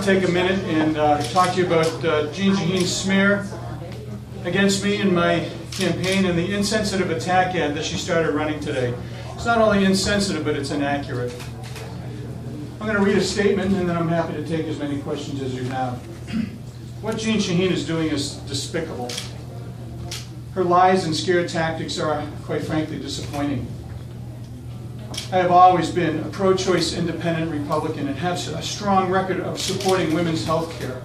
to take a minute and talk to you about Jean Shaheen's smear against me in my campaign and the insensitive attack ad that she started running today. It's not only insensitive, but it's inaccurate. I'm going to read a statement and then I'm happy to take as many questions as you have. What Jean Shaheen is doing is despicable. Her lies and scare tactics are, quite frankly, disappointing. I have always been a pro-choice independent Republican and have a strong record of supporting women's health care.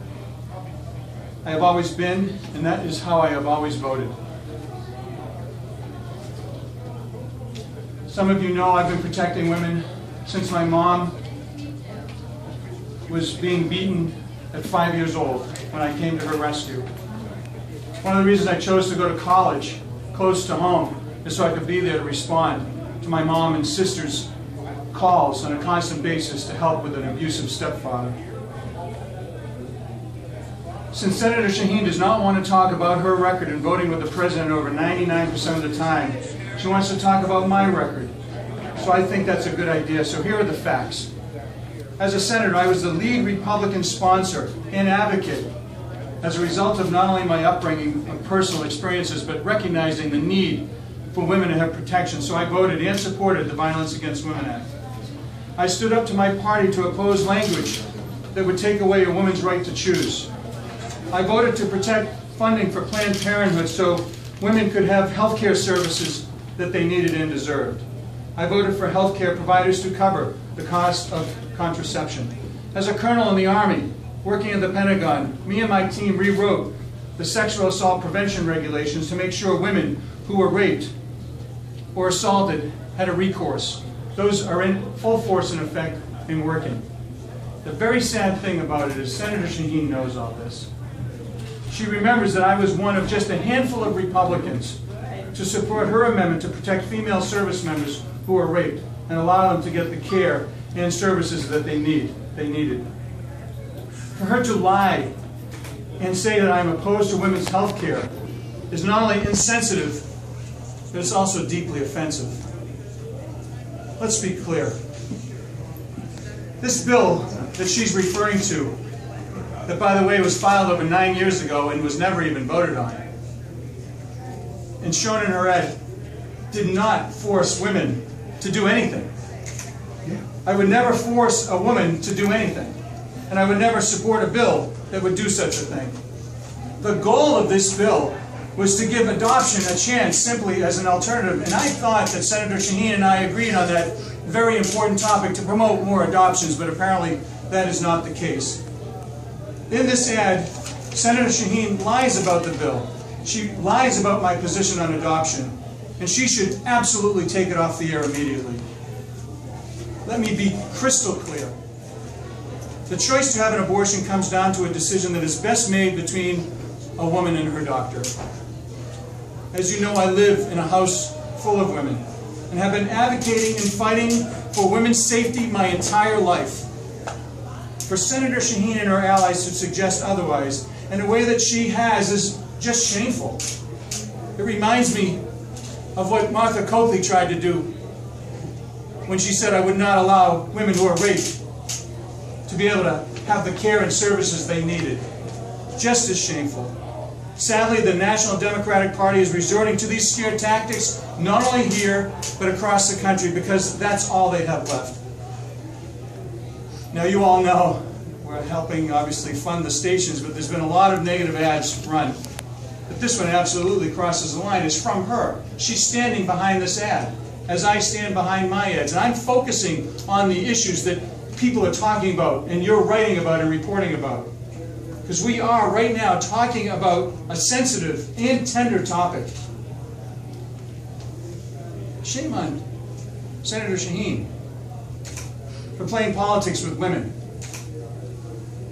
I have always been, and that is how I have always voted. Some of you know I've been protecting women since my mom was being beaten at 5 years old when I came to her rescue. One of the reasons I chose to go to college close to home is so I could be there to respond to my mom and sister's calls on a constant basis to help with an abusive stepfather. Since Senator Shaheen does not want to talk about her record in voting with the president over 99% of the time, she wants to talk about my record. So I think that's a good idea. So here are the facts. As a senator, I was the lead Republican sponsor and advocate as a result of not only my upbringing and personal experiences, but recognizing the need for women to have protection. So I voted and supported the Violence Against Women Act. I stood up to my party to oppose language that would take away a woman's right to choose. I voted to protect funding for Planned Parenthood so women could have health care services that they needed and deserved. I voted for health care providers to cover the cost of contraception. As a colonel in the Army, working at the Pentagon, me and my team rewrote the sexual assault prevention regulations to make sure women who were raped or assaulted had a recourse. Those are in full force and effect and working. The very sad thing about it is Senator Shaheen knows all this. She remembers that I was one of just a handful of Republicans to support her amendment to protect female service members who were raped and allow them to get the care and services that they needed. For her to lie and say that I'm opposed to women's health care is not only insensitive, but it's also deeply offensive. Let's be clear. This bill that she's referring to, that by the way was filed over 9 years ago and was never even voted on, and shown in her ad, did not force women to do anything. I would never force a woman to do anything, and I would never support a bill that would do such a thing. The goal of this bill was to give adoption a chance simply as an alternative, and I thought that Senator Shaheen and I agreed on that very important topic to promote more adoptions, but apparently that is not the case. In this ad, Senator Shaheen lies about the bill. She lies about my position on adoption, and she should absolutely take it off the air immediately. Let me be crystal clear. The choice to have an abortion comes down to a decision that is best made between a woman and her doctor. As you know, I live in a house full of women and have been advocating and fighting for women's safety my entire life. For Senator Shaheen and her allies to suggest otherwise, in a way that she has, is just shameful. It reminds me of what Martha Coakley tried to do when she said I would not allow women who are raped to be able to have the care and services they needed. Just as shameful. Sadly, the National Democratic Party is resorting to these scare tactics, not only here, but across the country, because that's all they have left. Now, you all know we're helping, obviously, fund the stations, but there's been a lot of negative ads run. But this one absolutely crosses the line. It's from her. She's standing behind this ad, as I stand behind my ads. And I'm focusing on the issues that people are talking about, and you're writing about and reporting about. Because we are, right now, talking about a sensitive and tender topic. Shame on Senator Shaheen for playing politics with women.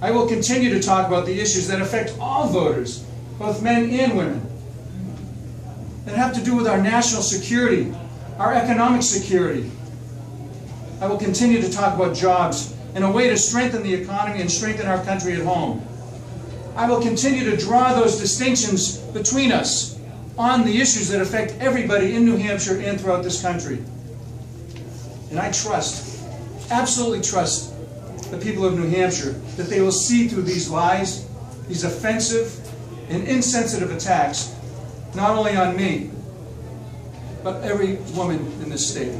I will continue to talk about the issues that affect all voters, both men and women, that have to do with our national security, our economic security. I will continue to talk about jobs and a way to strengthen the economy and strengthen our country at home. I will continue to draw those distinctions between us on the issues that affect everybody in New Hampshire and throughout this country. And I trust, absolutely trust, the people of New Hampshire, that they will see through these lies, these offensive and insensitive attacks, not only on me, but every woman in this state.